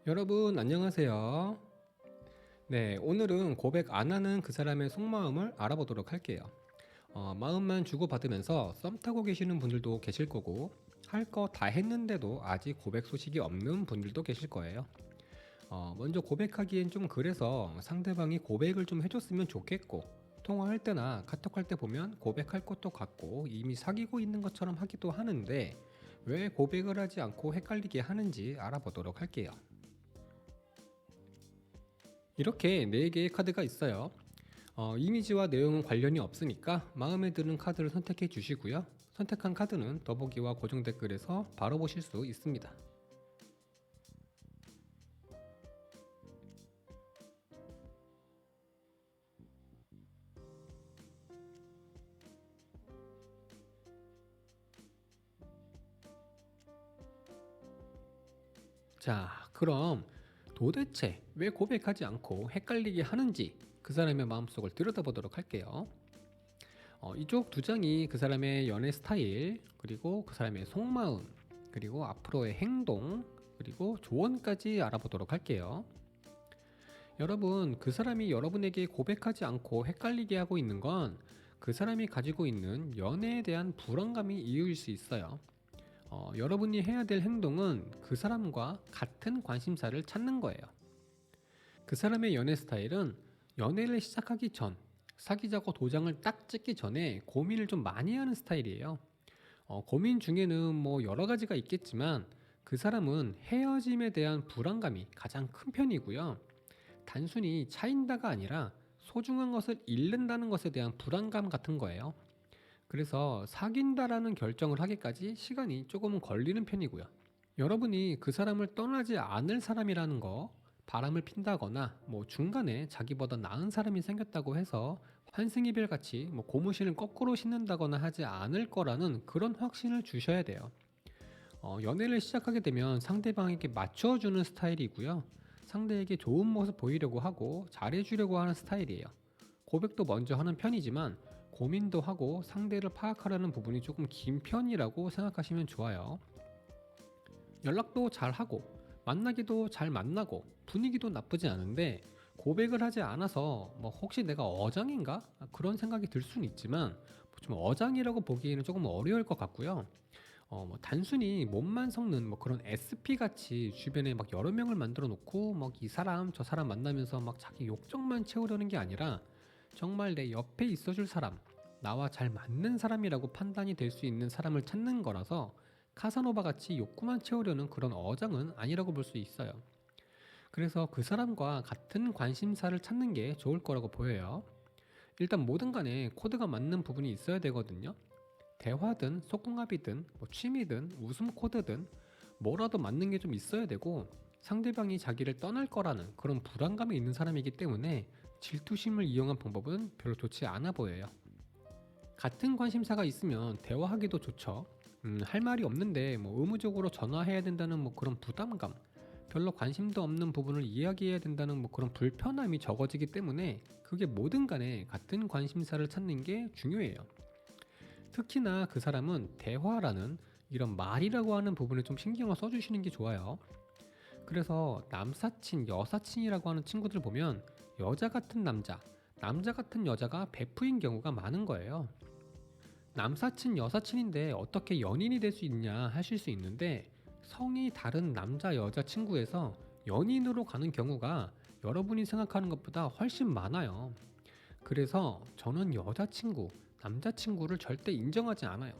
여러분 안녕하세요. 네, 오늘은 고백 안 하는 그 사람의 속마음을 알아보도록 할게요. 마음만 주고받으면서 썸 타고 계시는 분들도 계실 거고, 할 거 다 했는데도 아직 고백 소식이 없는 분들도 계실 거예요. 먼저 고백하기엔 좀 그래서 상대방이 고백을 좀 해줬으면 좋겠고, 통화할 때나 카톡할 때 보면 고백할 것도 같고 이미 사귀고 있는 것처럼 하기도 하는데, 왜 고백을 하지 않고 헷갈리게 하는지 알아보도록 할게요. 이렇게 4개의 카드가 있어요. 이미지와 내용은 관련이 없으니까 마음에 드는 카드를 선택해 주시고요. 선택한 카드는 더보기와 고정 댓글에서 바로 보실 수 있습니다. 자, 그럼 도대체 왜 고백하지 않고 헷갈리게 하는지 그 사람의 마음속을 들여다보도록 할게요. 이쪽 두 장이 그 사람의 연애 스타일, 그리고 그 사람의 속마음, 그리고 앞으로의 행동, 그리고 조언까지 알아보도록 할게요. 여러분, 그 사람이 여러분에게 고백하지 않고 헷갈리게 하고 있는 건 그 사람이 가지고 있는 연애에 대한 불안감이 이유일 수 있어요. 여러분이 해야 될 행동은 그 사람과 같은 관심사를 찾는 거예요. 그 사람의 연애 스타일은 연애를 시작하기 전, 사귀자고 도장을 딱 찍기 전에 고민을 좀 많이 하는 스타일이에요. 고민 중에는 뭐 여러 가지가 있겠지만 그 사람은 헤어짐에 대한 불안감이 가장 큰 편이고요. 단순히 차인다가 아니라 소중한 것을 잃는다는 것에 대한 불안감 같은 거예요. 그래서 사귄다라는 결정을 하기까지 시간이 조금은 걸리는 편이고요. 여러분이 그 사람을 떠나지 않을 사람이라는 거, 바람을 핀다거나 뭐 중간에 자기보다 나은 사람이 생겼다고 해서 환승이별 같이 뭐 고무신을 거꾸로 신는다거나 하지 않을 거라는 그런 확신을 주셔야 돼요. 연애를 시작하게 되면 상대방에게 맞춰주는 스타일이고요. 상대에게 좋은 모습 보이려고 하고 잘해주려고 하는 스타일이에요. 고백도 먼저 하는 편이지만 고민도 하고 상대를 파악하려는 부분이 조금 긴 편이라고 생각하시면 좋아요. 연락도 잘 하고 만나기도 잘 만나고 분위기도 나쁘지 않은데 고백을 하지 않아서 뭐 혹시 내가 어장인가? 그런 생각이 들 수는 있지만 좀 어장이라고 보기에는 조금 어려울 것 같고요. 뭐 단순히 몸만 섞는 뭐 그런 SP 같이 주변에 막 여러 명을 만들어 놓고 막 이 사람 저 사람 만나면서 막 자기 욕정만 채우려는 게 아니라 정말 내 옆에 있어줄 사람, 나와 잘 맞는 사람이라고 판단이 될 수 있는 사람을 찾는 거라서 카사노바 같이 욕구만 채우려는 그런 어장은 아니라고 볼 수 있어요. 그래서 그 사람과 같은 관심사를 찾는 게 좋을 거라고 보여요. 일단 뭐든 간에 코드가 맞는 부분이 있어야 되거든요. 대화든 속궁합이든 뭐 취미든 웃음 코드든 뭐라도 맞는 게 좀 있어야 되고, 상대방이 자기를 떠날 거라는 그런 불안감이 있는 사람이기 때문에 질투심을 이용한 방법은 별로 좋지 않아 보여요. 같은 관심사가 있으면 대화하기도 좋죠. 할 말이 없는데 뭐 의무적으로 전화해야 된다는 뭐 그런 부담감, 별로 관심도 없는 부분을 이야기해야 된다는 뭐 그런 불편함이 적어지기 때문에 그게 뭐든 간에 같은 관심사를 찾는 게 중요해요. 특히나 그 사람은 대화라는 이런 말이라고 하는 부분에 좀 신경을 써주시는 게 좋아요. 그래서 남사친, 여사친이라고 하는 친구들 보면 여자 같은 남자, 남자 같은 여자가 베프인 경우가 많은 거예요. 남사친, 여사친인데 어떻게 연인이 될 수 있냐 하실 수 있는데, 성이 다른 남자, 여자 친구에서 연인으로 가는 경우가 여러분이 생각하는 것보다 훨씬 많아요. 그래서 저는 여자친구, 남자친구를 절대 인정하지 않아요.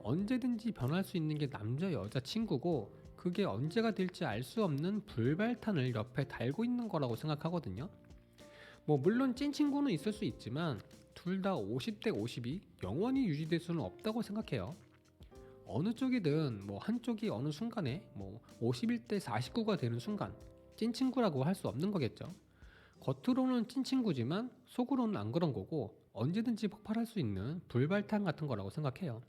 언제든지 변할 수 있는 게 남자, 여자친구고 그게 언제가 될지 알 수 없는 불발탄을 옆에 달고 있는 거라고 생각하거든요. 뭐 물론 찐 친구는 있을 수 있지만 둘 다 50대 50이 영원히 유지될 수는 없다고 생각해요. 어느 쪽이든 뭐 한쪽이 어느 순간에 뭐 51대 49가 되는 순간 찐 친구라고 할 수 없는 거겠죠. 겉으로는 찐 친구지만 속으로는 안 그런 거고 언제든지 폭발할 수 있는 불발탄 같은 거라고 생각해요.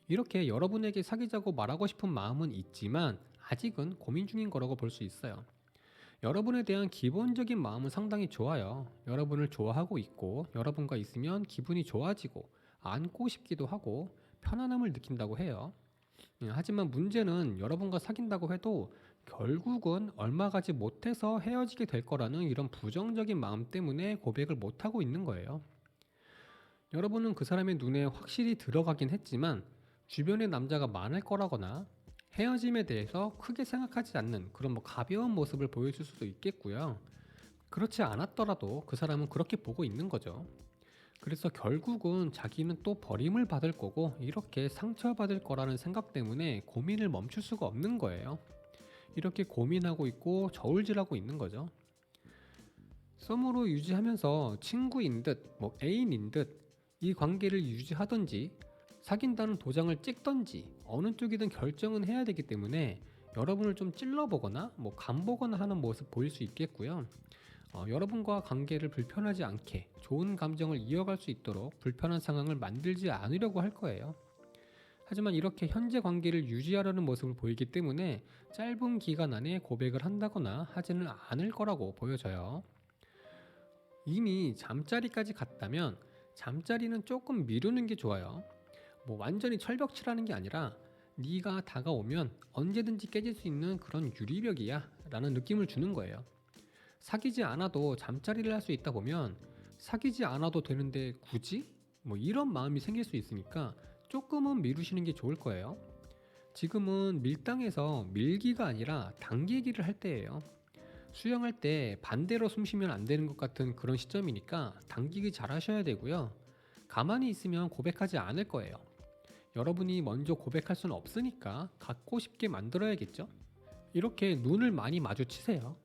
이렇게 여러분에게 사귀자고 말하고 싶은 마음은 있지만 아직은 고민 중인 거라고 볼 수 있어요. 여러분에 대한 기본적인 마음은 상당히 좋아요. 여러분을 좋아하고 있고 여러분과 있으면 기분이 좋아지고 안고 싶기도 하고 편안함을 느낀다고 해요. 하지만 문제는 여러분과 사귄다고 해도 결국은 얼마 가지 못해서 헤어지게 될 거라는 이런 부정적인 마음 때문에 고백을 못하고 있는 거예요. 여러분은 그 사람의 눈에 확실히 들어가긴 했지만 주변에 남자가 많을 거라거나 헤어짐에 대해서 크게 생각하지 않는 그런 가벼운 모습을 보여줄 수도 있겠고요. 그렇지 않았더라도 그 사람은 그렇게 보고 있는 거죠. 그래서 결국은 자기는 또 버림을 받을 거고 이렇게 상처받을 거라는 생각 때문에 고민을 멈출 수가 없는 거예요. 이렇게 고민하고 있고 저울질하고 있는 거죠. 썸으로 유지하면서 친구인 듯, 애인인 듯 이 관계를 유지하든지 사귄다는 도장을 찍든지 어느 쪽이든 결정은 해야 되기 때문에 여러분을 좀 찔러보거나 간보거나 하는 모습 보일 수 있겠고요. 여러분과 관계를 불편하지 않게 좋은 감정을 이어갈 수 있도록 불편한 상황을 만들지 않으려고 할 거예요. 하지만 이렇게 현재 관계를 유지하려는 모습을 보이기 때문에 짧은 기간 안에 고백을 한다거나 하지는 않을 거라고 보여져요. 이미 잠자리까지 갔다면 잠자리는 조금 미루는 게 좋아요. 완전히 철벽치라는 게 아니라 네가 다가오면 언제든지 깨질 수 있는 그런 유리벽이야 라는 느낌을 주는 거예요. 사귀지 않아도 잠자리를 할 수 있다 보면 사귀지 않아도 되는데 굳이? 이런 마음이 생길 수 있으니까 조금은 미루시는 게 좋을 거예요. 지금은 밀당에서 밀기가 아니라 당기기를 할 때예요. 수영할 때 반대로 숨 쉬면 안 되는 것 같은 그런 시점이니까 당기기 잘 하셔야 되고요. 가만히 있으면 고백하지 않을 거예요. 여러분이 먼저 고백할 수는 없으니까 갖고 싶게 만들어야겠죠? 이렇게 눈을 많이 마주치세요.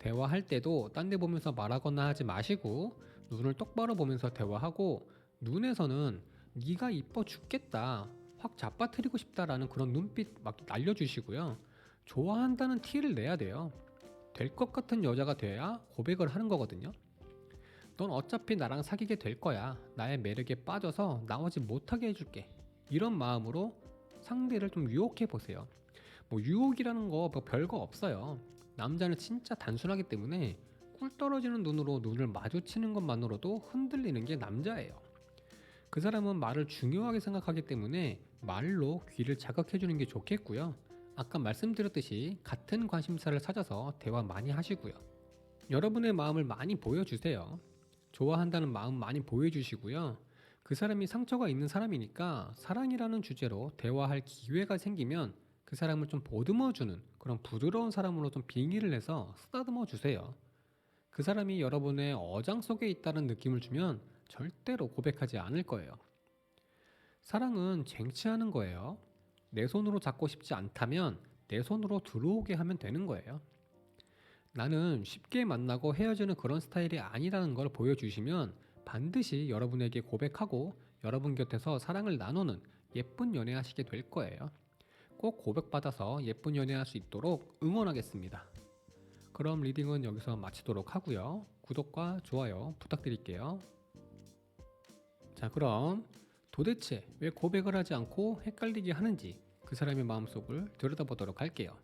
대화할 때도 딴 데 보면서 말하거나 하지 마시고 눈을 똑바로 보면서 대화하고 눈에서는 네가 이뻐 죽겠다, 확 잡아뜨리고 싶다라는 그런 눈빛 막 날려주시고요. 좋아한다는 티를 내야 돼요. 될 것 같은 여자가 돼야 고백을 하는 거거든요. 넌 어차피 나랑 사귀게 될 거야. 나의 매력에 빠져서 나오지 못하게 해줄게. 이런 마음으로 상대를 좀 유혹해 보세요. 유혹이라는 거 별거 없어요. 남자는 진짜 단순하기 때문에 꿀 떨어지는 눈으로 눈을 마주치는 것만으로도 흔들리는 게 남자예요. 그 사람은 말을 중요하게 생각하기 때문에 말로 귀를 자극해 주는 게 좋겠고요. 아까 말씀드렸듯이 같은 관심사를 찾아서 대화 많이 하시고요. 여러분의 마음을 많이 보여주세요. 좋아한다는 마음 많이 보여주시고요. 그 사람이 상처가 있는 사람이니까 사랑이라는 주제로 대화할 기회가 생기면 그 사람을 좀 보듬어주는 그런 부드러운 사람으로 좀 빙의를 해서 쓰다듬어 주세요. 그 사람이 여러분의 어장 속에 있다는 느낌을 주면 절대로 고백하지 않을 거예요. 사랑은 쟁취하는 거예요. 내 손으로 잡고 싶지 않다면 내 손으로 들어오게 하면 되는 거예요. 나는 쉽게 만나고 헤어지는 그런 스타일이 아니라는 걸 보여주시면 반드시 여러분에게 고백하고 여러분 곁에서 사랑을 나누는 예쁜 연애하시게 될 거예요. 꼭 고백받아서 예쁜 연애할 수 있도록 응원하겠습니다. 그럼 리딩은 여기서 마치도록 하고요. 구독과 좋아요 부탁드릴게요. 자, 그럼 도대체 왜 고백을 하지 않고 헷갈리게 하는지 그 사람의 마음속을 들여다보도록 할게요.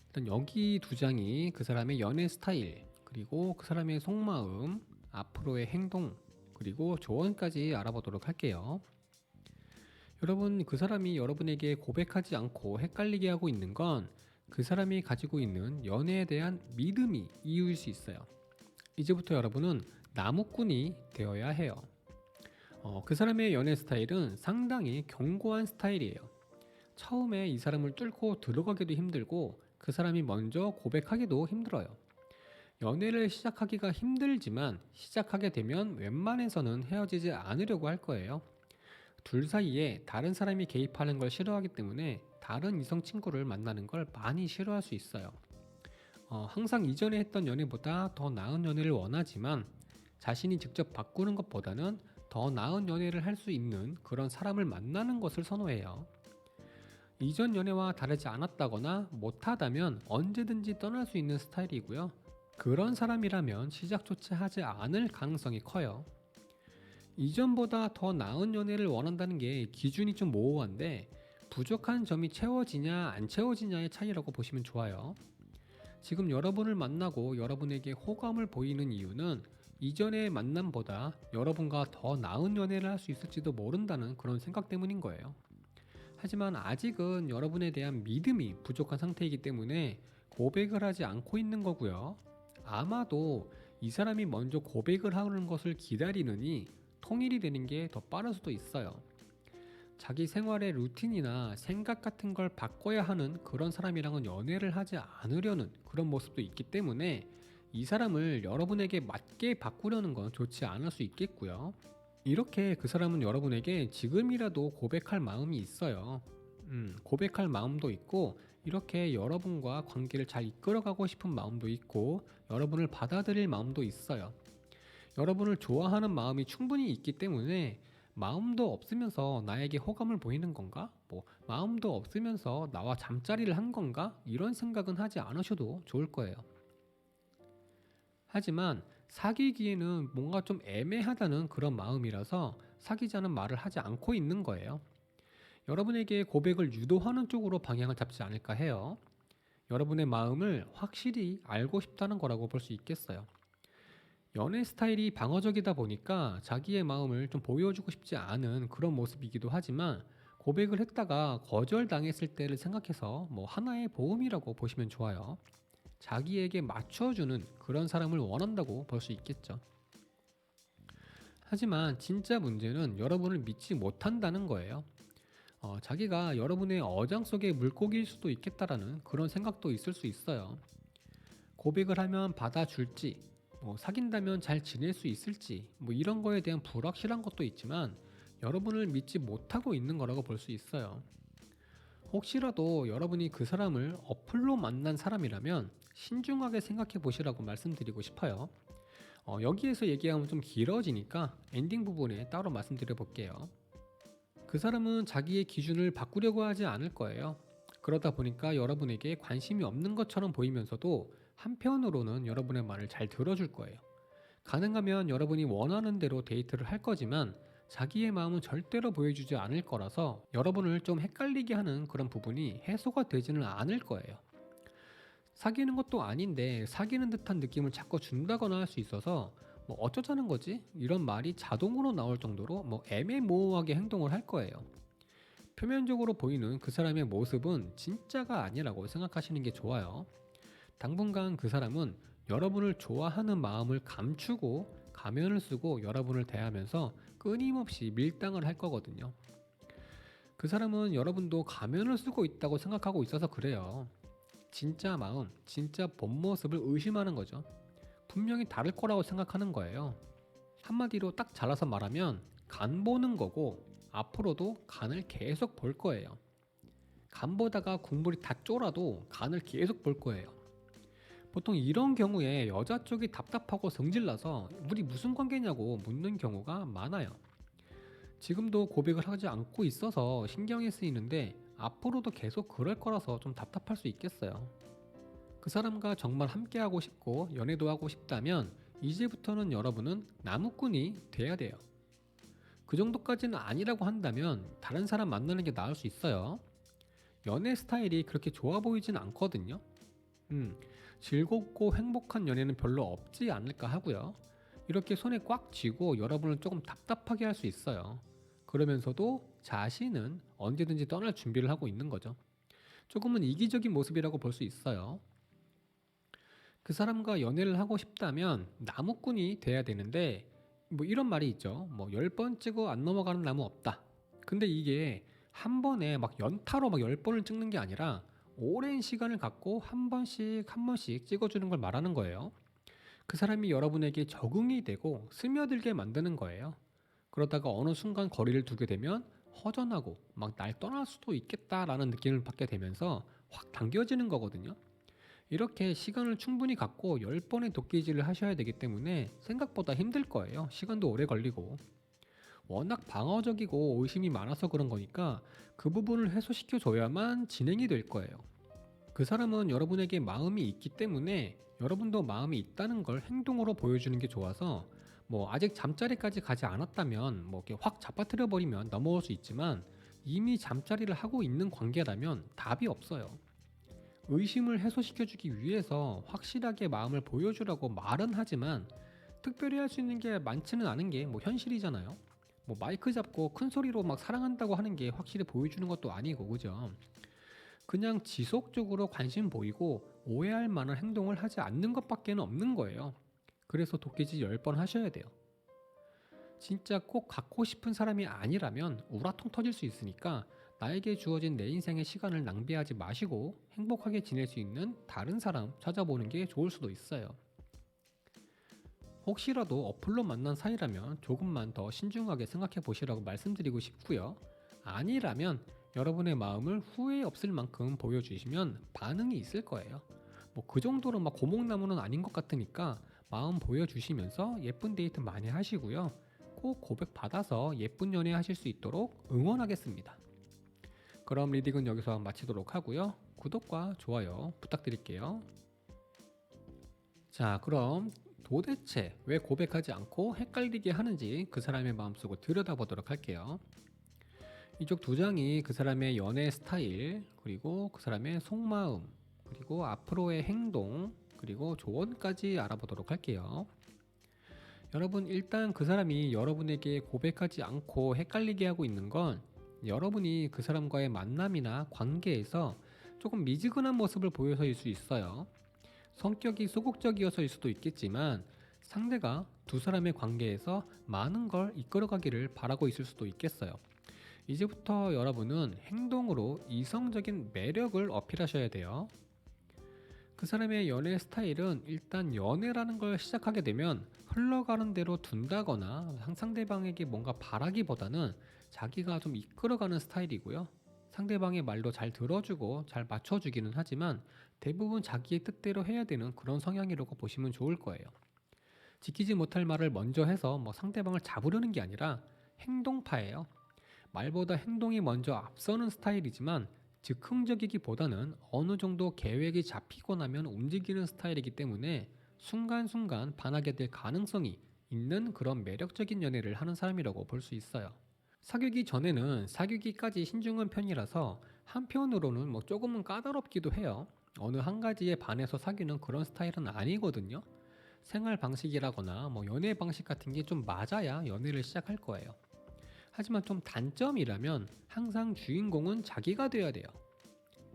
일단 여기 두 장이 그 사람의 연애 스타일, 그리고 그 사람의 속마음, 앞으로의 행동, 그리고 조언까지 알아보도록 할게요. 여러분, 그 사람이 여러분에게 고백하지 않고 헷갈리게 하고 있는 건 그 사람이 가지고 있는 연애에 대한 믿음이 이유일 수 있어요. 이제부터 여러분은 나무꾼이 되어야 해요. 그 사람의 연애 스타일은 상당히 견고한 스타일이에요. 처음에 이 사람을 뚫고 들어가기도 힘들고 그 사람이 먼저 고백하기도 힘들어요. 연애를 시작하기가 힘들지만 시작하게 되면 웬만해서는 헤어지지 않으려고 할 거예요. 둘 사이에 다른 사람이 개입하는 걸 싫어하기 때문에 다른 이성 친구를 만나는 걸 많이 싫어할 수 있어요. 항상 이전에 했던 연애보다 더 나은 연애를 원하지만 자신이 직접 바꾸는 것보다는 더 나은 연애를 할 수 있는 그런 사람을 만나는 것을 선호해요. 이전 연애와 다르지 않았다거나 못하다면 언제든지 떠날 수 있는 스타일이고요. 그런 사람이라면 시작조차 하지 않을 가능성이 커요. 이전보다 더 나은 연애를 원한다는 게 기준이 좀 모호한데 부족한 점이 채워지냐 안 채워지냐의 차이라고 보시면 좋아요. 지금 여러분을 만나고 여러분에게 호감을 보이는 이유는 이전의 만남보다 여러분과 더 나은 연애를 할 수 있을지도 모른다는 그런 생각 때문인 거예요. 하지만 아직은 여러분에 대한 믿음이 부족한 상태이기 때문에 고백을 하지 않고 있는 거고요. 아마도 이 사람이 먼저 고백을 하는 것을 기다리느니 통일이 되는 게 더 빠를 수도 있어요. 자기 생활의 루틴이나 생각 같은 걸 바꿔야 하는 그런 사람이랑은 연애를 하지 않으려는 그런 모습도 있기 때문에 이 사람을 여러분에게 맞게 바꾸려는 건 좋지 않을 수 있겠고요. 이렇게 그 사람은 여러분에게 지금이라도 고백할 마음이 있어요. 고백할 마음도 있고, 이렇게 여러분과 관계를 잘 이끌어가고 싶은 마음도 있고, 여러분을 받아들일 마음도 있어요. 여러분을 좋아하는 마음이 충분히 있기 때문에 마음도 없으면서 나에게 호감을 보이는 건가? 마음도 없으면서 나와 잠자리를 한 건가? 이런 생각은 하지 않으셔도 좋을 거예요. 하지만 사귀기에는 뭔가 좀 애매하다는 그런 마음이라서 사귀자는 말을 하지 않고 있는 거예요. 여러분에게 고백을 유도하는 쪽으로 방향을 잡지 않을까 해요. 여러분의 마음을 확실히 알고 싶다는 거라고 볼 수 있겠어요. 연애 스타일이 방어적이다 보니까 자기의 마음을 좀 보여주고 싶지 않은 그런 모습이기도 하지만, 고백을 했다가 거절당했을 때를 생각해서 하나의 보험이라고 보시면 좋아요. 자기에게 맞춰주는 그런 사람을 원한다고 볼 수 있겠죠. 하지만 진짜 문제는 여러분을 믿지 못한다는 거예요. 자기가 여러분의 어장 속의 물고기일 수도 있겠다라는 그런 생각도 있을 수 있어요. 고백을 하면 받아줄지, 사귄다면 잘 지낼 수 있을지, 이런 거에 대한 불확실한 것도 있지만 여러분을 믿지 못하고 있는 거라고 볼 수 있어요. 혹시라도 여러분이 그 사람을 어플로 만난 사람이라면 신중하게 생각해 보시라고 말씀드리고 싶어요. 여기에서 얘기하면 좀 길어지니까 엔딩 부분에 따로 말씀드려 볼게요. 그 사람은 자기의 기준을 바꾸려고 하지 않을 거예요. 그러다 보니까 여러분에게 관심이 없는 것처럼 보이면서도 한편으로는 여러분의 말을 잘 들어줄 거예요. 가능하면 여러분이 원하는 대로 데이트를 할 거지만 자기의 마음은 절대로 보여주지 않을 거라서 여러분을 좀 헷갈리게 하는 그런 부분이 해소가 되지는 않을 거예요. 사귀는 것도 아닌데 사귀는 듯한 느낌을 자꾸 준다거나 할 수 있어서 어쩌자는 거지? 이런 말이 자동으로 나올 정도로 애매모호하게 행동을 할 거예요. 표면적으로 보이는 그 사람의 모습은 진짜가 아니라고 생각하시는 게 좋아요. 당분간 그 사람은 여러분을 좋아하는 마음을 감추고 가면을 쓰고 여러분을 대하면서 끊임없이 밀당을 할 거거든요. 그 사람은 여러분도 가면을 쓰고 있다고 생각하고 있어서 그래요. 진짜 마음, 진짜 본 모습을 의심하는 거죠. 분명히 다를 거라고 생각하는 거예요. 한마디로 딱 잘라서 말하면 간 보는 거고, 앞으로도 간을 계속 볼 거예요. 간 보다가 국물이 다 쫄아도 간을 계속 볼 거예요. 보통 이런 경우에 여자 쪽이 답답하고 성질나서 우리 무슨 관계냐고 묻는 경우가 많아요. 지금도 고백을 하지 않고 있어서 신경이 쓰이는데 앞으로도 계속 그럴 거라서 좀 답답할 수 있겠어요. 그 사람과 정말 함께하고 싶고 연애도 하고 싶다면 이제부터는 여러분은 나무꾼이 돼야 돼요. 그 정도까지는 아니라고 한다면 다른 사람 만나는 게 나을 수 있어요. 연애 스타일이 그렇게 좋아 보이진 않거든요. 즐겁고 행복한 연애는 별로 없지 않을까 하고요. 이렇게 손에 꽉 쥐고 여러분을 조금 답답하게 할 수 있어요. 그러면서도 자신은 언제든지 떠날 준비를 하고 있는 거죠. 조금은 이기적인 모습이라고 볼 수 있어요. 그 사람과 연애를 하고 싶다면 나무꾼이 돼야 되는데, 이런 말이 있죠. 10번 찍어 안 넘어가는 나무 없다. 근데 이게 한 번에 연타로 10번을 찍는 게 아니라 오랜 시간을 갖고 한 번씩 한 번씩 찍어주는 걸 말하는 거예요. 그 사람이 여러분에게 적응이 되고 스며들게 만드는 거예요. 그러다가 어느 순간 거리를 두게 되면 허전하고 날 떠날 수도 있겠다라는 느낌을 받게 되면서 확 당겨지는 거거든요. 이렇게 시간을 충분히 갖고 10번의 도끼질을 하셔야 되기 때문에 생각보다 힘들 거예요. 시간도 오래 걸리고. 워낙 방어적이고 의심이 많아서 그런 거니까 그 부분을 해소시켜 줘야만 진행이 될 거예요. 그 사람은 여러분에게 마음이 있기 때문에 여러분도 마음이 있다는 걸 행동으로 보여주는 게 좋아서, 아직 잠자리까지 가지 않았다면 이렇게 확 잡아뜨려 버리면 넘어올 수 있지만, 이미 잠자리를 하고 있는 관계라면 답이 없어요. 의심을 해소시켜주기 위해서 확실하게 마음을 보여주라고 말은 하지만 특별히 할 수 있는 게 많지는 않은 게 현실이잖아요. 뭐 마이크 잡고 큰 소리로 막 사랑한다고 하는 게 확실히 보여주는 것도 아니고, 그죠? 그냥 지속적으로 관심 보이고 오해할 만한 행동을 하지 않는 것밖에는 없는 거예요. 그래서 도끼질 10번 하셔야 돼요. 진짜 꼭 갖고 싶은 사람이 아니라면 우라통 터질 수 있으니까 나에게 주어진 내 인생의 시간을 낭비하지 마시고 행복하게 지낼 수 있는 다른 사람 찾아보는 게 좋을 수도 있어요. 혹시라도 어플로 만난 사이라면 조금만 더 신중하게 생각해 보시라고 말씀드리고 싶고요. 아니라면 여러분의 마음을 후회 없을 만큼 보여주시면 반응이 있을 거예요. 뭐 그 정도로 막 고목나무는 아닌 것 같으니까 마음 보여주시면서 예쁜 데이트 많이 하시고요. 꼭 고백 받아서 예쁜 연애 하실 수 있도록 응원하겠습니다. 그럼 리딩은 여기서 마치도록 하고요. 구독과 좋아요 부탁드릴게요. 자, 그럼 도대체 왜 고백하지 않고 헷갈리게 하는지 그 사람의 마음속을 들여다보도록 할게요. 이쪽 두 장이 그 사람의 연애 스타일, 그리고 그 사람의 속마음, 그리고 앞으로의 행동, 그리고 조언까지 알아보도록 할게요. 여러분, 일단 그 사람이 여러분에게 고백하지 않고 헷갈리게 하고 있는 건 여러분이 그 사람과의 만남이나 관계에서 조금 미지근한 모습을 보여서일 수 있어요. 성격이 소극적이어서일 수도 있겠지만 상대가 두 사람의 관계에서 많은 걸 이끌어가기를 바라고 있을 수도 있겠어요. 이제부터 여러분은 행동으로 이성적인 매력을 어필하셔야 돼요. 그 사람의 연애 스타일은 일단 연애라는 걸 시작하게 되면 흘러가는 대로 둔다거나 상대방에게 뭔가 바라기보다는 자기가 좀 이끌어가는 스타일이고요. 상대방의 말도 잘 들어주고 잘 맞춰주기는 하지만 대부분 자기의 뜻대로 해야 되는 그런 성향이라고 보시면 좋을 거예요. 지키지 못할 말을 먼저 해서 뭐 상대방을 잡으려는 게 아니라 행동파예요. 말보다 행동이 먼저 앞서는 스타일이지만 즉흥적이기보다는 어느 정도 계획이 잡히고 나면 움직이는 스타일이기 때문에 순간순간 반하게 될 가능성이 있는 그런 매력적인 연애를 하는 사람이라고 볼 수 있어요. 사귀기 전에는 사귀기까지 신중한 편이라서 한편으로는 뭐 조금은 까다롭기도 해요. 어느 한 가지에 반해서 사귀는 그런 스타일은 아니거든요. 생활 방식이라거나 뭐 연애 방식 같은 게 좀 맞아야 연애를 시작할 거예요. 하지만 좀 단점이라면 항상 주인공은 자기가 돼야 돼요.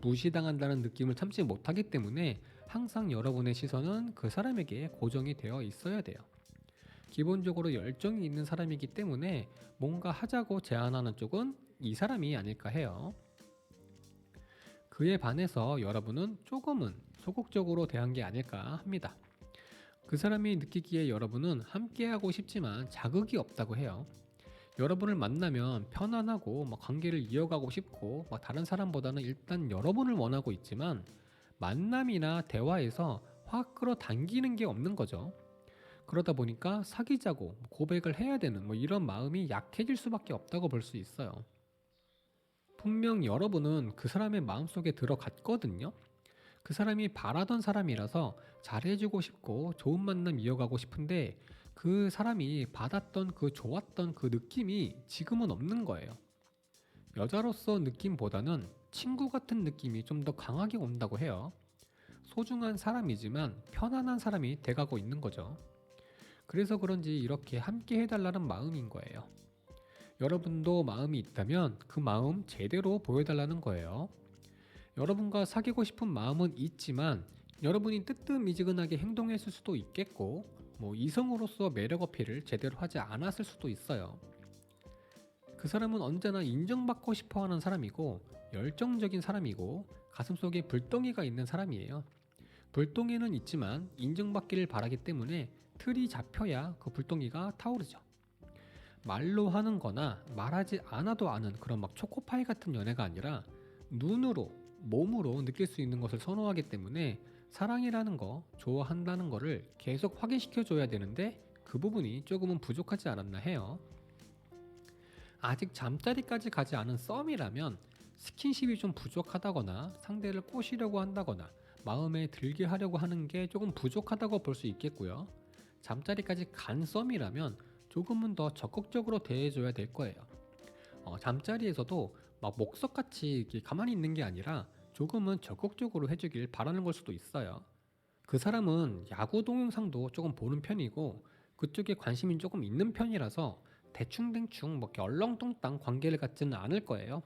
무시당한다는 느낌을 참지 못하기 때문에 항상 여러분의 시선은 그 사람에게 고정이 되어 있어야 돼요. 기본적으로 열정이 있는 사람이기 때문에 뭔가 하자고 제안하는 쪽은 이 사람이 아닐까 해요. 그에 반해서 여러분은 조금은 소극적으로 대한 게 아닐까 합니다. 그 사람이 느끼기에 여러분은 함께하고 싶지만 자극이 없다고 해요. 여러분을 만나면 편안하고 관계를 이어가고 싶고 다른 사람보다는 일단 여러분을 원하고 있지만 만남이나 대화에서 확 끌어당기는 게 없는 거죠. 그러다 보니까 사귀자고 고백을 해야 되는 이런 마음이 약해질 수밖에 없다고 볼 수 있어요. 분명 여러분은 그 사람의 마음속에 들어갔거든요. 그 사람이 바라던 사람이라서 잘해주고 싶고 좋은 만남 이어가고 싶은데 그 사람이 받았던 그 좋았던 그 느낌이 지금은 없는 거예요. 여자로서 느낌보다는 친구 같은 느낌이 좀 더 강하게 온다고 해요. 소중한 사람이지만 편안한 사람이 돼가고 있는 거죠. 그래서 그런지 이렇게 함께 해달라는 마음인 거예요. 여러분도 마음이 있다면 그 마음 제대로 보여달라는 거예요. 여러분과 사귀고 싶은 마음은 있지만 여러분이 뜨뜻미지근하게 행동했을 수도 있겠고 이성으로서 매력 어필을 제대로 하지 않았을 수도 있어요. 그 사람은 언제나 인정받고 싶어하는 사람이고 열정적인 사람이고 가슴속에 불덩이가 있는 사람이에요. 불덩이는 있지만 인정받기를 바라기 때문에 틀이 잡혀야 그 불덩이가 타오르죠. 말로 하는 거나 말하지 않아도 아는 그런 초코파이 같은 연애가 아니라 눈으로 몸으로 느낄 수 있는 것을 선호하기 때문에 사랑이라는 거, 좋아한다는 거를 계속 확인시켜 줘야 되는데 그 부분이 조금은 부족하지 않았나 해요. 아직 잠자리까지 가지 않은 썸이라면 스킨십이 좀 부족하다거나 상대를 꼬시려고 한다거나 마음에 들게 하려고 하는 게 조금 부족하다고 볼 수 있겠고요. 잠자리까지 간 썸이라면 조금은 더 적극적으로 대해줘야 될 거예요. 잠자리에서도 목석같이 이렇게 가만히 있는 게 아니라 조금은 적극적으로 해주길 바라는 걸 수도 있어요. 그 사람은 야구 동영상도 조금 보는 편이고 그쪽에 관심이 조금 있는 편이라서 대충대충 뭐 이렇게 얼렁뚱땅 관계를 갖지는 않을 거예요.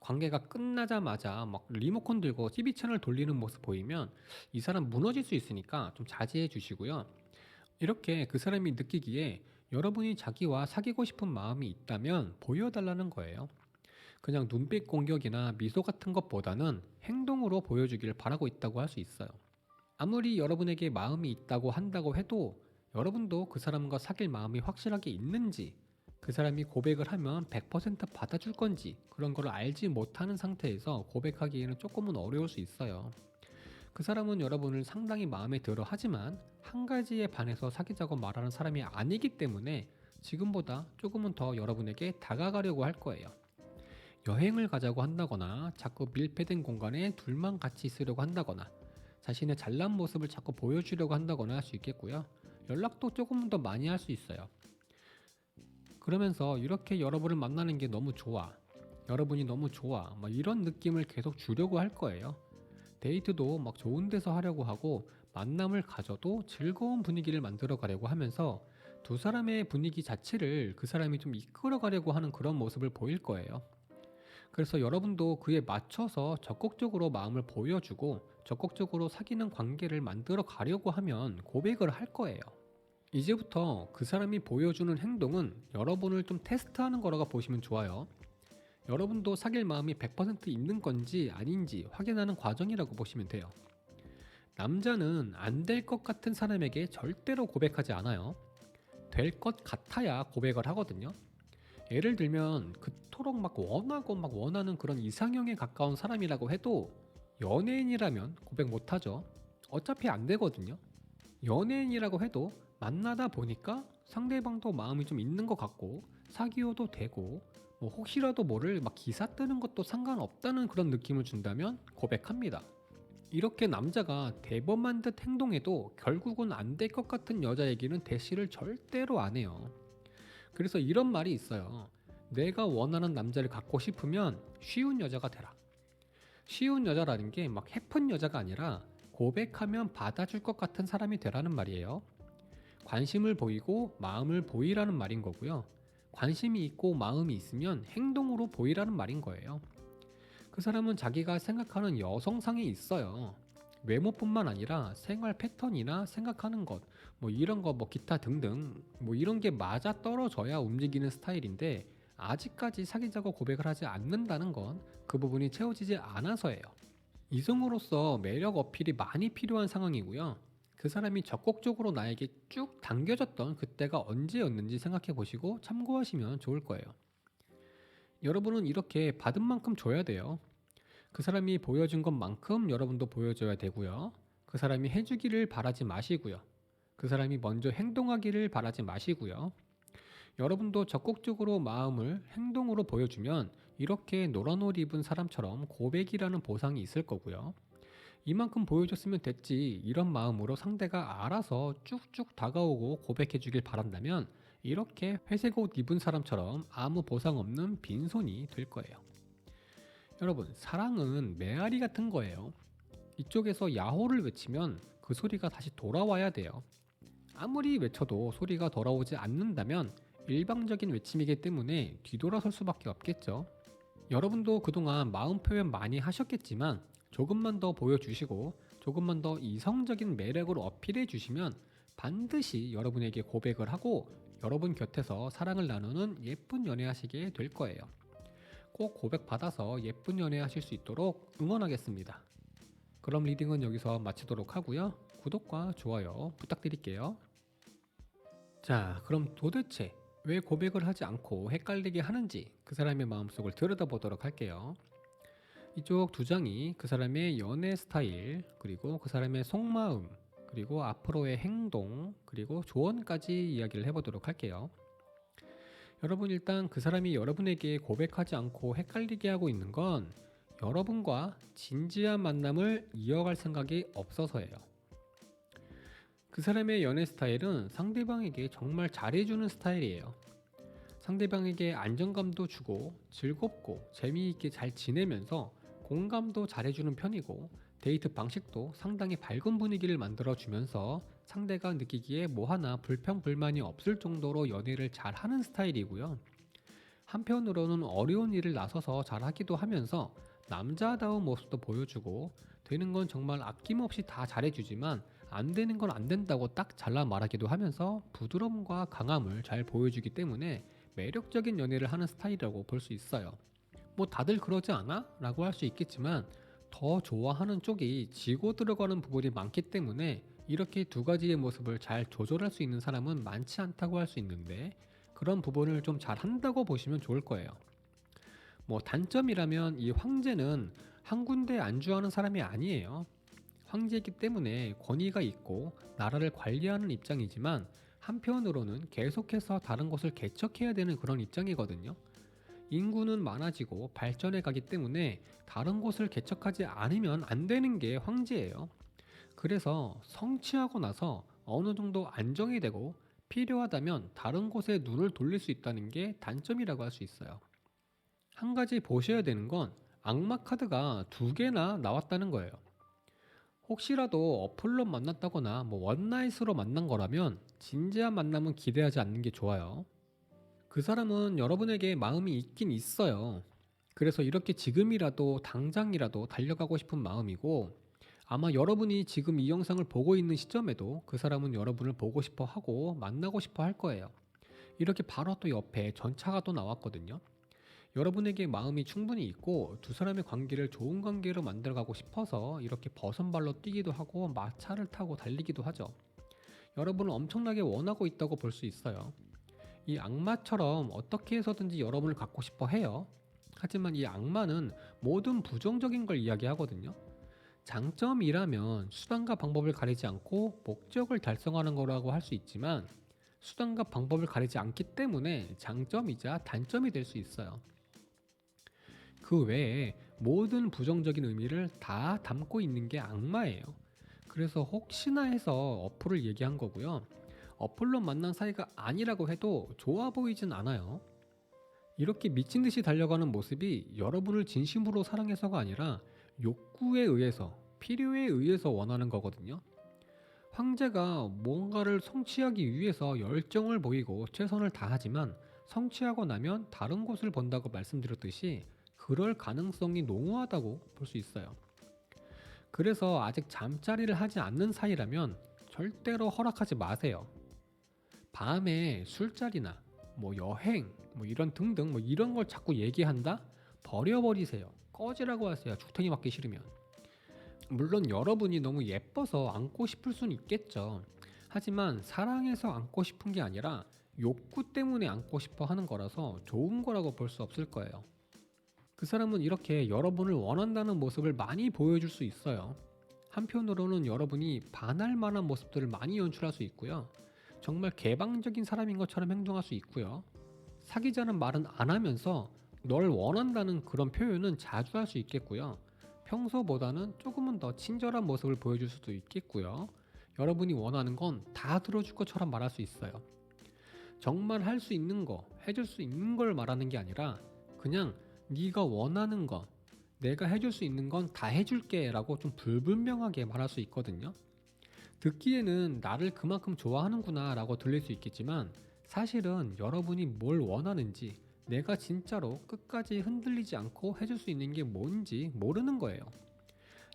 관계가 끝나자마자 막 리모컨 들고 TV 채널 돌리는 모습 보이면 이 사람 무너질 수 있으니까 좀 자제해 주시고요. 이렇게 그 사람이 느끼기에 여러분이 자기와 사귀고 싶은 마음이 있다면 보여달라는 거예요. 그냥 눈빛 공격이나 미소 같은 것보다는 행동으로 보여주길 바라고 있다고 할 수 있어요. 아무리 여러분에게 마음이 있다고 한다고 해도 여러분도 그 사람과 사귈 마음이 확실하게 있는지, 그 사람이 고백을 하면 100% 받아줄 건지 그런 걸 알지 못하는 상태에서 고백하기에는 조금은 어려울 수 있어요. 그 사람은 여러분을 상당히 마음에 들어 하지만 한 가지에 반해서 사귀자고 말하는 사람이 아니기 때문에 지금보다 조금은 더 여러분에게 다가가려고 할 거예요. 여행을 가자고 한다거나 자꾸 밀폐된 공간에 둘만 같이 있으려고 한다거나 자신의 잘난 모습을 자꾸 보여주려고 한다거나 할 수 있겠고요. 연락도 조금은 더 많이 할 수 있어요. 그러면서 이렇게 여러분을 만나는 게 너무 좋아, 여러분이 너무 좋아, 막 이런 느낌을 계속 주려고 할 거예요. 데이트도 막 좋은 데서 하려고 하고 만남을 가져도 즐거운 분위기를 만들어 가려고 하면서 두 사람의 분위기 자체를 그 사람이 좀 이끌어 가려고 하는 그런 모습을 보일 거예요. 그래서 여러분도 그에 맞춰서 적극적으로 마음을 보여주고 적극적으로 사귀는 관계를 만들어 가려고 하면 고백을 할 거예요. 이제부터 그 사람이 보여주는 행동은 여러분을 좀 테스트하는 거라고 보시면 좋아요. 여러분도 사귈 마음이 100% 있는 건지 아닌지 확인하는 과정이라고 보시면 돼요. 남자는 안 될 것 같은 사람에게 절대로 고백하지 않아요. 될 것 같아야 고백을 하거든요. 예를 들면 그토록 막 원하고 막 원하는 그런 이상형에 가까운 사람이라고 해도 연예인이라면 고백 못하죠. 어차피 안 되거든요. 연예인이라고 해도 만나다 보니까 상대방도 마음이 좀 있는 것 같고 사귀어도 되고 뭐 혹시라도 모를 막 기사 뜨는 것도 상관없다는 그런 느낌을 준다면 고백합니다. 이렇게 남자가 대범한 듯 행동해도 결국은 안 될 것 같은 여자에게는 대시를 절대로 안 해요. 그래서 이런 말이 있어요. 내가 원하는 남자를 갖고 싶으면 쉬운 여자가 되라. 쉬운 여자라는 게 막 해픈 여자가 아니라 고백하면 받아줄 것 같은 사람이 되라는 말이에요. 관심을 보이고 마음을 보이라는 말인 거고요. 관심이 있고 마음이 있으면 행동으로 보이라는 말인 거예요. 그 사람은 자기가 생각하는 여성상이 있어요. 외모뿐만 아니라 생활 패턴이나 생각하는 것, 뭐 이런 거, 뭐 기타 등등, 뭐 이런 게 맞아 떨어져야 움직이는 스타일인데 아직까지 사귀자고 고백을 하지 않는다는 건 그 부분이 채워지지 않아서예요. 이성으로서 매력 어필이 많이 필요한 상황이고요. 그 사람이 적극적으로 나에게 쭉 당겨졌던 그때가 언제였는지 생각해 보시고 참고하시면 좋을 거예요. 여러분은 이렇게 받은 만큼 줘야 돼요. 그 사람이 보여준 것만큼 여러분도 보여줘야 되고요. 그 사람이 해주기를 바라지 마시고요. 그 사람이 먼저 행동하기를 바라지 마시고요. 여러분도 적극적으로 마음을 행동으로 보여주면 이렇게 노란 옷 입은 사람처럼 고백이라는 보상이 있을 거고요. 이만큼 보여줬으면 됐지 이런 마음으로 상대가 알아서 쭉쭉 다가오고 고백해 주길 바란다면 이렇게 회색 옷 입은 사람처럼 아무 보상 없는 빈손이 될 거예요. 여러분, 사랑은 메아리 같은 거예요. 이쪽에서 야호를 외치면 그 소리가 다시 돌아와야 돼요. 아무리 외쳐도 소리가 돌아오지 않는다면 일방적인 외침이기 때문에 뒤돌아설 수밖에 없겠죠. 여러분도 그동안 마음 표현 많이 하셨겠지만 조금만 더 보여주시고 조금만 더 이성적인 매력을 어필해 주시면 반드시 여러분에게 고백을 하고 여러분 곁에서 사랑을 나누는 예쁜 연애하시게 될 거예요. 꼭 고백 받아서 예쁜 연애 하실 수 있도록 응원하겠습니다. 그럼 리딩은 여기서 마치도록 하고요. 구독과 좋아요 부탁드릴게요. 자, 그럼 도대체 왜 고백을 하지 않고 헷갈리게 하는지 그 사람의 마음속을 들여다보도록 할게요. 이쪽 두 장이 그 사람의 연애 스타일, 그리고 그 사람의 속마음, 그리고 앞으로의 행동, 그리고 조언까지 이야기를 해보도록 할게요. 여러분, 일단 그 사람이 여러분에게 고백하지 않고 헷갈리게 하고 있는 건 여러분과 진지한 만남을 이어갈 생각이 없어서예요. 그 사람의 연애 스타일은 상대방에게 정말 잘해주는 스타일이에요. 상대방에게 안정감도 주고 즐겁고 재미있게 잘 지내면서 공감도 잘해주는 편이고 데이트 방식도 상당히 밝은 분위기를 만들어주면서 상대가 느끼기에 뭐 하나 불평불만이 없을 정도로 연애를 잘하는 스타일이고요. 한편으로는 어려운 일을 나서서 잘하기도 하면서 남자다운 모습도 보여주고, 되는 건 정말 아낌없이 다 잘해주지만 안 되는 건 안 된다고 딱 잘라 말하기도 하면서 부드러움과 강함을 잘 보여주기 때문에 매력적인 연애를 하는 스타일이라고 볼 수 있어요. 뭐 다들 그러지 않아? 라고 할 수 있겠지만 더 좋아하는 쪽이 지고 들어가는 부분이 많기 때문에 이렇게 두 가지의 모습을 잘 조절할 수 있는 사람은 많지 않다고 할 수 있는데, 그런 부분을 좀 잘한다고 보시면 좋을 거예요. 뭐 단점이라면 이 황제는 한 군데 안주하는 사람이 아니에요. 황제이기 때문에 권위가 있고 나라를 관리하는 입장이지만 한편으로는 계속해서 다른 곳을 개척해야 되는 그런 입장이거든요. 인구는 많아지고 발전해 가기 때문에 다른 곳을 개척하지 않으면 안 되는 게 황제예요. 그래서 성취하고 나서 어느 정도 안정이 되고 필요하다면 다른 곳에 눈을 돌릴 수 있다는 게 단점이라고 할 수 있어요. 한 가지 보셔야 되는 건 악마 카드가 두 개나 나왔다는 거예요. 혹시라도 어플로 만났다거나 뭐 원나잇으로 만난 거라면 진지한 만남은 기대하지 않는 게 좋아요. 그 사람은 여러분에게 마음이 있긴 있어요. 그래서 이렇게 지금이라도 당장이라도 달려가고 싶은 마음이고, 아마 여러분이 지금 이 영상을 보고 있는 시점에도 그 사람은 여러분을 보고 싶어 하고 만나고 싶어 할 거예요. 이렇게 바로 또 옆에 전차가 또 나왔거든요. 여러분에게 마음이 충분히 있고 두 사람의 관계를 좋은 관계로 만들어가고 싶어서 이렇게 버선발로 뛰기도 하고 마차를 타고 달리기도 하죠. 여러분을 엄청나게 원하고 있다고 볼 수 있어요. 이 악마처럼 어떻게 해서든지 여러분을 갖고 싶어 해요. 하지만 이 악마는 모든 부정적인 걸 이야기하거든요. 장점이라면 수단과 방법을 가리지 않고 목적을 달성하는 거라고 할 수 있지만, 수단과 방법을 가리지 않기 때문에 장점이자 단점이 될 수 있어요. 그 외에 모든 부정적인 의미를 다 담고 있는 게 악마예요. 그래서 혹시나 해서 어플을 얘기한 거고요. 어플로 만난 사이가 아니라고 해도 좋아 보이진 않아요. 이렇게 미친 듯이 달려가는 모습이 여러분을 진심으로 사랑해서가 아니라 욕구에 의해서, 필요에 의해서 원하는 거거든요. 황제가 뭔가를 성취하기 위해서 열정을 보이고 최선을 다하지만 성취하고 나면 다른 곳을 본다고 말씀드렸듯이 그럴 가능성이 농후하다고 볼 수 있어요. 그래서 아직 잠자리를 하지 않는 사이라면 절대로 허락하지 마세요. 밤에 술자리나 뭐 여행 뭐 이런 등등 뭐 이런 걸 자꾸 얘기한다? 버려버리세요. 꺼지라고 하세요. 죽탱이 맞기 싫으면. 물론 여러분이 너무 예뻐서 안고 싶을 수는 있겠죠. 하지만 사랑해서 안고 싶은 게 아니라 욕구 때문에 안고 싶어 하는 거라서 좋은 거라고 볼 수 없을 거예요. 그 사람은 이렇게 여러분을 원한다는 모습을 많이 보여줄 수 있어요. 한편으로는 여러분이 반할 만한 모습들을 많이 연출할 수 있고요. 정말 개방적인 사람인 것처럼 행동할 수 있고요. 사귀자는 말은 안 하면서 널 원한다는 그런 표현은 자주 할 수 있겠고요. 평소보다는 조금은 더 친절한 모습을 보여줄 수도 있겠고요. 여러분이 원하는 건 다 들어줄 것처럼 말할 수 있어요. 정말 할 수 있는 거, 해줄 수 있는 걸 말하는 게 아니라 그냥 네가 원하는 거, 내가 해줄 수 있는 건 다 해줄게 라고 좀 불분명하게 말할 수 있거든요. 듣기에는 나를 그만큼 좋아하는구나 라고 들릴 수 있겠지만 사실은 여러분이 뭘 원하는지, 내가 진짜로 끝까지 흔들리지 않고 해줄 수 있는 게 뭔지 모르는 거예요.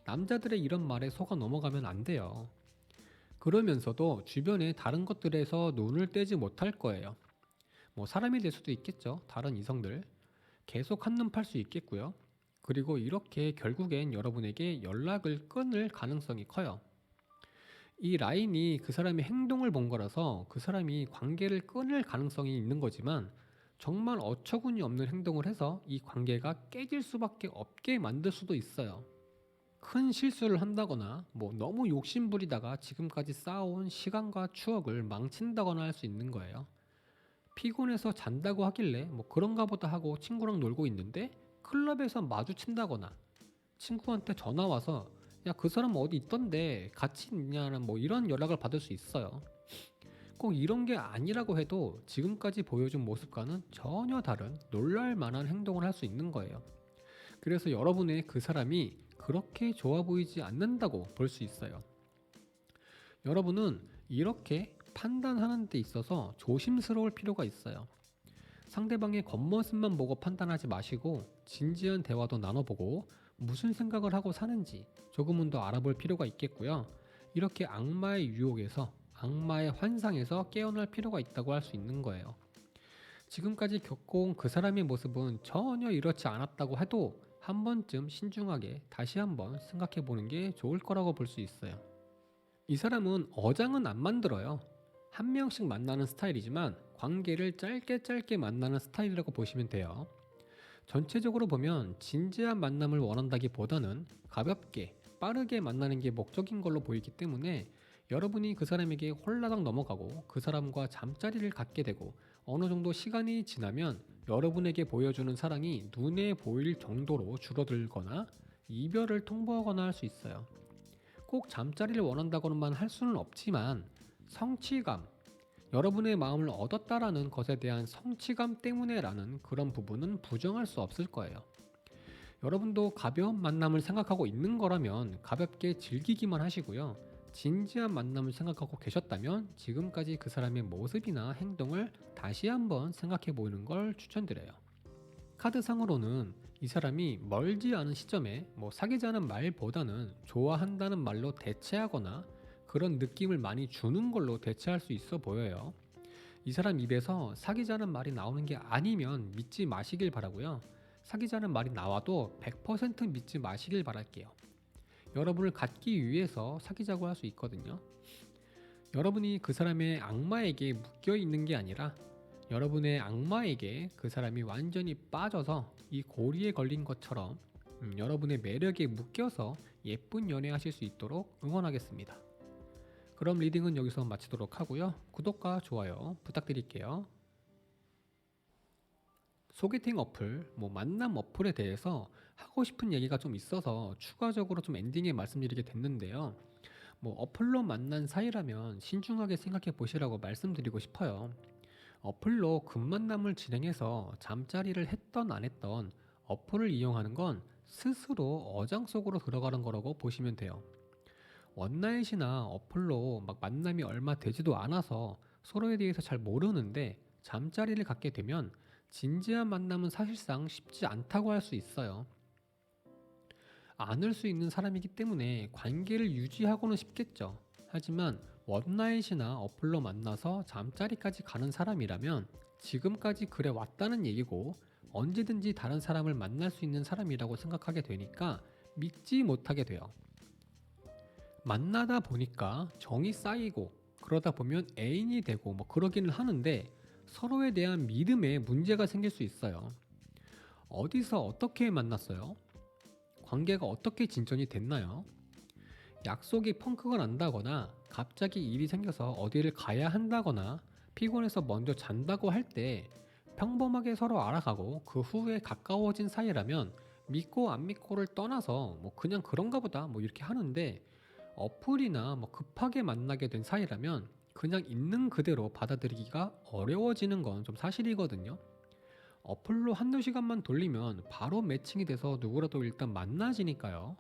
남자들의 이런 말에 속아 넘어가면 안 돼요. 그러면서도 주변의 다른 것들에서 눈을 떼지 못할 거예요. 뭐 사람이 될 수도 있겠죠. 다른 이성들. 계속 한눈 팔 수 있겠고요. 그리고 이렇게 결국엔 여러분에게 연락을 끊을 가능성이 커요. 이 라인이 그 사람의 행동을 본 거라서 그 사람이 관계를 끊을 가능성이 있는 거지만, 정말 어처구니 없는 행동을 해서 이 관계가 깨질 수밖에 없게 만들 수도 있어요. 큰 실수를 한다거나 뭐 너무 욕심부리다가 지금까지 쌓아온 시간과 추억을 망친다거나 할 수 있는 거예요. 피곤해서 잔다고 하길래 뭐 그런가 보다 하고 친구랑 놀고 있는데 클럽에서 마주친다거나 친구한테 전화 와서 야, 그 사람 어디 있던데 같이 있냐는 뭐 이런 연락을 받을 수 있어요. 꼭 이런 게 아니라고 해도 지금까지 보여준 모습과는 전혀 다른 놀랄 만한 행동을 할 수 있는 거예요. 그래서 여러분의 그 사람이 그렇게 좋아 보이지 않는다고 볼 수 있어요. 여러분은 이렇게 판단하는 데 있어서 조심스러울 필요가 있어요. 상대방의 겉모습만 보고 판단하지 마시고 진지한 대화도 나눠보고 무슨 생각을 하고 사는지 조금은 더 알아볼 필요가 있겠고요. 이렇게 악마의 유혹에서 악마의 환상에서 깨어날 필요가 있다고 할 수 있는 거예요. 지금까지 겪어온 그 사람의 모습은 전혀 이렇지 않았다고 해도 한 번쯤 신중하게 다시 한번 생각해 보는 게 좋을 거라고 볼 수 있어요. 이 사람은 어장은 안 만들어요. 한 명씩 만나는 스타일이지만 관계를 짧게 만나는 스타일이라고 보시면 돼요. 전체적으로 보면 진지한 만남을 원한다기보다는 가볍게 빠르게 만나는 게 목적인 걸로 보이기 때문에 여러분이 그 사람에게 홀라당 넘어가고 그 사람과 잠자리를 갖게 되고 어느 정도 시간이 지나면 여러분에게 보여주는 사랑이 눈에 보일 정도로 줄어들거나 이별을 통보하거나 할 수 있어요. 꼭 잠자리를 원한다고만 할 수는 없지만 성취감, 여러분의 마음을 얻었다라는 것에 대한 성취감 때문에라는 그런 부분은 부정할 수 없을 거예요. 여러분도 가벼운 만남을 생각하고 있는 거라면 가볍게 즐기기만 하시고요. 진지한 만남을 생각하고 계셨다면 지금까지 그 사람의 모습이나 행동을 다시 한번 생각해 보는 걸 추천드려요. 카드상으로는 이 사람이 멀지 않은 시점에 사귀자는 말보다는 좋아한다는 말로 대체하거나 그런 느낌을 많이 주는 걸로 대체할 수 있어 보여요. 이 사람 입에서 사귀자는 말이 나오는 게 아니면 믿지 마시길 바라고요. 사귀자는 말이 나와도 100% 믿지 마시길 바랄게요. 여러분을 갖기 위해서 사귀자고 할 수 있거든요. 여러분이 그 사람의 악마에게 묶여 있는 게 아니라 여러분의 악마에게 그 사람이 완전히 빠져서 이 고리에 걸린 것처럼 여러분의 매력에 묶여서 예쁜 연애하실 수 있도록 응원하겠습니다. 그럼 리딩은 여기서 마치도록 하고요. 구독과 좋아요 부탁드릴게요. 소개팅 어플, 만남 어플에 대해서 하고 싶은 얘기가 좀 있어서 추가적으로 좀 엔딩에 말씀드리게 됐는데요. 어플로 만난 사이라면 신중하게 생각해 보시라고 말씀드리고 싶어요. 어플로 급만남을 진행해서 잠자리를 했던 안 했던 어플을 이용하는 건 스스로 어장 속으로 들어가는 거라고 보시면 돼요. 원나잇이나 어플로 만남이 얼마 되지도 않아서 서로에 대해서 잘 모르는데 잠자리를 갖게 되면 진지한 만남은 사실상 쉽지 않다고 할 수 있어요. 안을 수 있는 사람이기 때문에 관계를 유지하고는 쉽겠죠. 하지만 원나잇이나 어플로 만나서 잠자리까지 가는 사람이라면 지금까지 그래 왔다는 얘기고 언제든지 다른 사람을 만날 수 있는 사람이라고 생각하게 되니까 믿지 못하게 돼요. 만나다 보니까 정이 쌓이고 그러다 보면 애인이 되고 그러기는 하는데 서로에 대한 믿음에 문제가 생길 수 있어요. 어디서 어떻게 만났어요? 관계가 어떻게 진전이 됐나요? 약속이 펑크가 난다거나 갑자기 일이 생겨서 어디를 가야 한다거나 피곤해서 먼저 잔다고 할 때 평범하게 서로 알아가고 그 후에 가까워진 사이라면 믿고 안 믿고를 떠나서 그냥 그런가 보다 이렇게 하는데 어플이나 급하게 만나게 된 사이라면 그냥 있는 그대로 받아들이기가 어려워지는 건 좀 사실이거든요. 어플로 한두 시간만 돌리면 바로 매칭이 돼서 누구라도 일단 만나지니까요.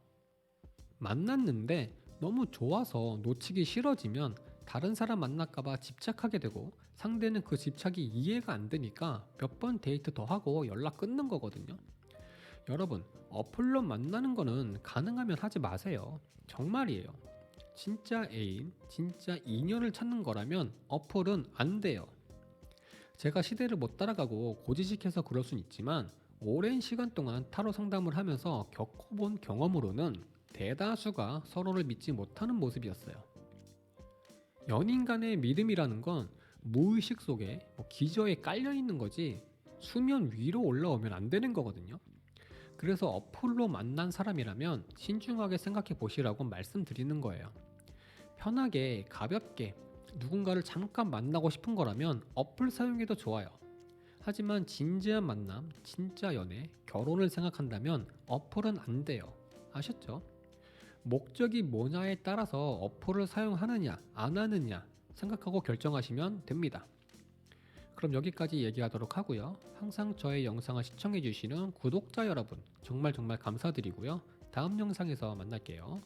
만났는데 너무 좋아서 놓치기 싫어지면 다른 사람 만날까봐 집착하게 되고 상대는 그 집착이 이해가 안 되니까 몇 번 데이트 더 하고 연락 끊는 거거든요. 여러분, 어플로 만나는 거는 가능하면 하지 마세요. 정말이에요. 진짜 애인, 진짜 인연을 찾는 거라면 어플은 안 돼요. 제가 시대를 못 따라가고 고지식해서 그럴 순 있지만 오랜 시간 동안 타로 상담을 하면서 겪어본 경험으로는 대다수가 서로를 믿지 못하는 모습이었어요. 연인 간의 믿음이라는 건 무의식 속에 기저에 깔려 있는 거지 수면 위로 올라오면 안 되는 거거든요. 그래서 어플로 만난 사람이라면 신중하게 생각해 보시라고 말씀드리는 거예요. 편하게 가볍게 누군가를 잠깐 만나고 싶은 거라면 어플 사용해도 좋아요. 하지만 진지한 만남, 진짜 연애, 결혼을 생각한다면 어플은 안 돼요. 아셨죠? 목적이 뭐냐에 따라서 어플을 사용하느냐 안 하느냐 생각하고 결정하시면 됩니다. 그럼 여기까지 얘기하도록 하고요. 항상 저의 영상을 시청해주시는 구독자 여러분 정말 감사드리고요. 다음 영상에서 만날게요.